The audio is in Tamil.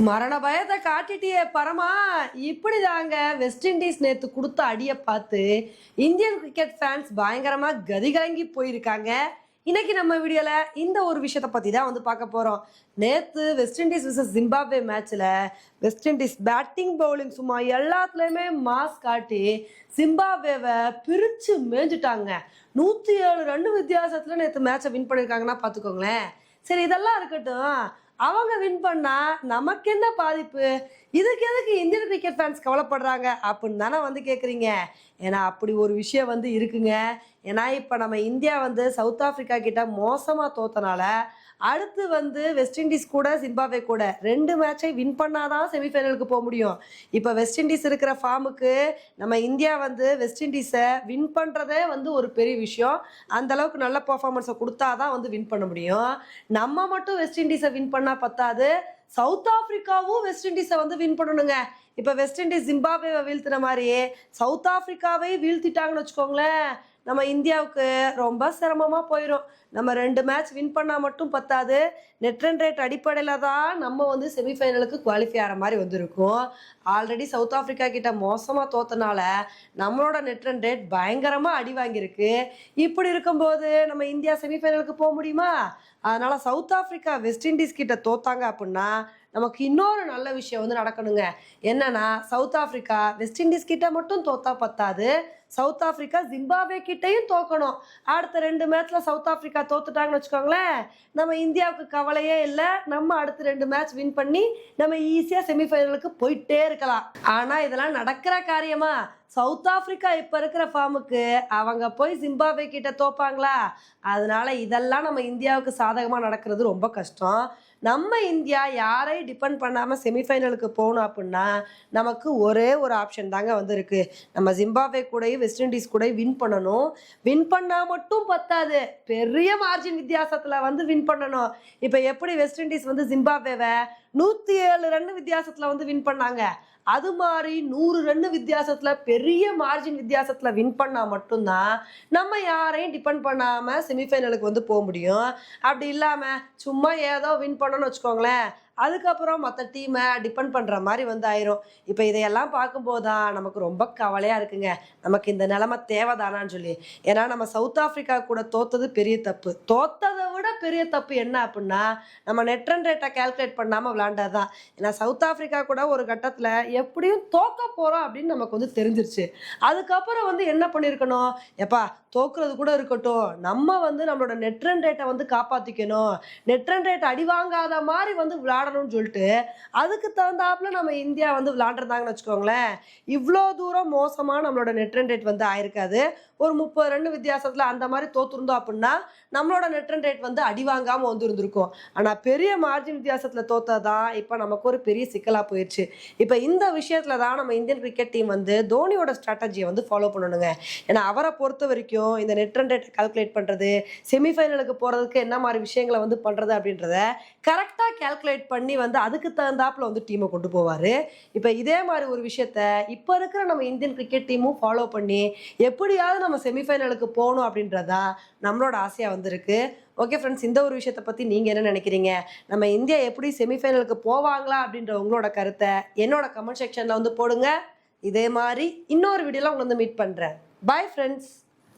மரண பயத்தை காட்டிட்டியே பரமா. இப்படிதாங்க வெஸ்ட் இண்டீஸ் நேத்து கொடுத்த அடியை பார்த்து இந்தியன் கிரிக்கெட் ஃபேன்ஸ் பயங்கரமா கதிகலங்கி போயிருக்காங்க. இன்னைக்கு நம்ம வீடியோல இந்த ஒரு விஷயத்த பத்தி தான் வந்து பார்க்க போறோம். நேத்து வெஸ்ட் இண்டீஸ் விசஸ் ஜிம்பாப்வே மேட்ச்ல வெஸ்ட் இண்டீஸ் பேட்டிங் பவுலிங் சும்மா எல்லாத்துலயுமே மாஸ் காட்டி ஜிம்பாப்வேவை பிரிச்சு மேய்ஞ்சிட்டாங்க. 107 ரன் வித்தியாசத்துல நேத்து மேட்சை வின் பண்ணிருக்காங்கன்னா பாத்துக்கோங்களேன். சரி, இதெல்லாம் இருக்கட்டும், அவங்க வின் பண்ணா நமக்கு என்ன பாதிப்பு? இதுக்கு எதுக்கு இந்தியன் கிரிக்கெட் ஃபேன்ஸ் கவலைப்படுறாங்க அப்படின்னு தானே வந்து கேட்குறீங்க. ஏன்னா அப்படி ஒரு விஷயம் வந்து இருக்குங்க. ஏன்னா இப்போ நம்ம இந்தியா வந்து சவுத் ஆஃப்ரிக்கா கிட்ட மோசமாக தோத்தனால அடுத்து வந்து வெஸ்ட் இண்டீஸ் கூட ஜிம்பாப்வே கூட 2 மேட்சை வின் பண்ணாதான் செமிஃபைனலுக்கு போக முடியும். இப்போ வெஸ்ட் இண்டீஸ் இருக்கிற ஃபார்முக்கு நம்ம இந்தியா வந்து வெஸ்ட் இண்டீஸை வின் பண்ணுறதே வந்து ஒரு பெரிய விஷயம். அந்த அளவுக்கு நல்ல பர்ஃபார்மன்ஸை கொடுத்தாதான் வந்து வின் பண்ண முடியும். நம்ம மட்டும் வெஸ்ட் இண்டீஸை வின் பண்ணால் பத்தாது, சவுத் ஆப்பிரிக்காவும் வெஸ்ட் இண்டீஸை வந்து வின் பண்ணணுங்க. இப்போ வெஸ்ட் இண்டீஸ் ஜிம்பாப்வேவை வீழ்த்தின மாதிரியே சவுத் ஆப்பிரிக்காவை வீழ்த்திட்டாங்கன்னு வச்சுக்கோங்களேன், நம்ம இந்தியாவுக்கு ரொம்ப சிரமமாக போயிடும். நம்ம 2 மேட்ச் வின் பண்ணால் மட்டும் பத்தாது, நெட் ரன் ரேட் அடிப்படையில் தான் நம்ம வந்து செமிஃபைனலுக்கு குவாலிஃபை ஆகிற மாதிரி வந்திருக்கும். ஆல்ரெடி சவுத் ஆஃப்ரிக்கா கிட்ட மோசமாக தோத்தனால நம்மளோட நெட் ரன் ரேட் பயங்கரமாக அடி வாங்கியிருக்கு. இப்படி இருக்கும்போது நம்ம இந்தியா செமிஃபைனலுக்கு போக முடியுமா? அதனால சவுத் ஆஃப்ரிக்கா வெஸ்ட் இண்டீஸ் கிட்ட தோத்தாங்க அப்படின்னா நமக்கு இன்னொரு நல்ல விஷயம் வந்து நடக்கணுங்க. என்னன்னா சவுத் ஆஃப்ரிக்கா வெஸ்ட் இண்டீஸ் கிட்ட மட்டும் தோத்தா பத்தாது, சவுத் ஆஃப்ரிக்கா ஜிம்பாப்வே கிட்டையும் தோக்கணும். அடுத்த 2 மேட்ச்ல சவுத் ஆஃப்ரிக்கா தோத்துட்டாங்கன்னு வச்சுக்கோங்களேன், நம்ம இந்தியாவுக்கு கவலையே இல்லை. நம்ம அடுத்த 2 மேட்ச் வின் பண்ணி நம்ம ஈஸியா செமிஃபைனலுக்கு போயிட்டே இருக்கலாம். ஆனா இதெல்லாம் நடக்கிற காரியமா? சவுத் ஆஃப்ரிக்கா இப்ப இருக்கிற ஃபார்முக்கு அவங்க போய் ஜிம்பாப்வே கிட்ட தோப்பாங்களா? அதனால இதெல்லாம் நம்ம இந்தியாவுக்கு சாதகமா நடக்கிறது ரொம்ப கஷ்டம். நம்ம இந்தியா யாரையும் டிபெண்ட் பண்ணாமல் செமிஃபைனலுக்கு போகணும் அப்படின்னா நமக்கு ஒரே ஒரு ஆப்ஷன் தாங்க வந்து இருக்கு. நம்ம ஜிம்பாப்வே கூடயும் வெஸ்ட் இண்டீஸ் கூட வின் பண்ணணும். வின் பண்ணால் மட்டும் பத்தாது, பெரிய மார்ஜின் வித்தியாசத்தில் வந்து வின் பண்ணணும். இப்போ எப்படி வெஸ்ட் இண்டீஸ் வந்து ஜிம்பாப்வேவை 107 ரன் வித்தியாசத்தில் வந்து வின் பண்ணாங்க, அது மாதிரி 100 ரன் வித்தியாசத்துல பெரிய மார்ஜின் வித்தியாசத்துல வின் பண்ணா மட்டும்தான் நம்ம யாரையும் டிபெண்ட் பண்ணாம செமிஃபைனலுக்கு வந்து போக முடியும். அப்படி இல்லாம சும்மா ஏதோ வின் பண்ணணும்னு வச்சுக்கோங்களேன், அதுக்கப்புறம் மற்ற டீமை டிபெண்ட் பண்ணுற மாதிரி வந்து ஆயிரும். இப்போ இதையெல்லாம் பார்க்கும்போது தான் நமக்கு ரொம்ப கவலையாக இருக்குங்க. நமக்கு இந்த நிலைமை தேவைதானான்னு சொல்லி. ஏன்னா நம்ம சவுத் ஆஃப்ரிக்கா கூட தோத்தது பெரிய தப்பு. தோத்ததை விட பெரிய தப்பு என்ன அப்படின்னா நம்ம நெட் ரன் ரேட்டை கேல்குலேட் பண்ணாமல் விளாண்டது தான். ஏன்னா சவுத் ஆஃப்ரிக்கா கூட ஒரு கட்டத்தில் எப்படியும் தோக்க போகிறோம் அப்படின்னு நமக்கு வந்து தெரிஞ்சிருச்சு. அதுக்கப்புறம் வந்து என்ன பண்ணியிருக்கணும், எப்பா தோக்குறது கூட இருக்கட்டும், நம்ம வந்து நம்மளோட நெட் ரன் ரேட்டை வந்து காப்பாற்றிக்கணும், நெட் ரன் ரேட் அடி வாங்காத மாதிரி வந்து விளையாடணும்னு சொல்லிட்டு அதுக்கு தகுந்தாப்புல நம்ம இந்தியா வந்து விளையாண்டுருந்தாங்கன்னு வச்சுக்கோங்களேன், இவ்வளோ தூரம் மோசமாக நம்மளோட நெட் ரன் ரேட் வந்து ஆயிருக்காது. ஒரு 30 ரன் வித்தியாசத்தில் அந்த மாதிரி தோத்துருந்தோம் அப்படின்னா நம்மளோட நெட் ரன் ரேட் வந்து அடி வாங்காமல் வந்து இருந்திருக்கும். ஆனால் பெரிய மார்ஜின் வித்தியாசத்தில் தோத்ததான் இப்போ நமக்கு ஒரு பெரிய சிக்கலாக போயிடுச்சு. இப்போ இந்த விஷயத்தில் தான் நம்ம இந்தியன் கிரிக்கெட் டீம் வந்து தோனியோட ஸ்ட்ராட்டஜியை வந்து ஃபாலோ பண்ணணுங்க. ஏன்னா அவரை பொறுத்த வரைக்கும் இந்த நெட் ரன் ரேட்டை கால்குலேட் பண்ணுறது, செமிஃபைனலுக்கு போகிறதுக்கு என்ன மாதிரி விஷயங்களை வந்து பண்ணுறது அப்படின்றத கரெக்டாக கால்குலேட் பண்ணி வந்து அதுக்கு தகுந்தாப்புல வந்து டீமை கொண்டு போவார். இப்போ இதே மாதிரி ஒரு விஷயத்த இப்போ இருக்கிற நம்ம இந்தியன் கிரிக்கெட் டீமும் ஃபாலோ பண்ணி எப்படியாவது நம்ம செமிஃபைனலுக்கு போகணும் அப்படின்றதான் நம்மளோட ஆசையாக வந்திருக்கு. ஓகே ஃப்ரெண்ட்ஸ், இந்த ஒரு விஷயத்தை பற்றி நீங்கள் என்ன நினைக்கிறீங்க? நம்ம இந்தியா எப்படி செமிஃபைனலுக்கு போவாங்களா அப்படின்ற உங்களோட கருத்தை என்னோட கமெண்ட் செக்ஷனில் வந்து போடுங்க. இதே மாதிரி இன்னொரு வீடியோவில் உங்களை வந்து மீட் பண்ணுறேன். Bye friends.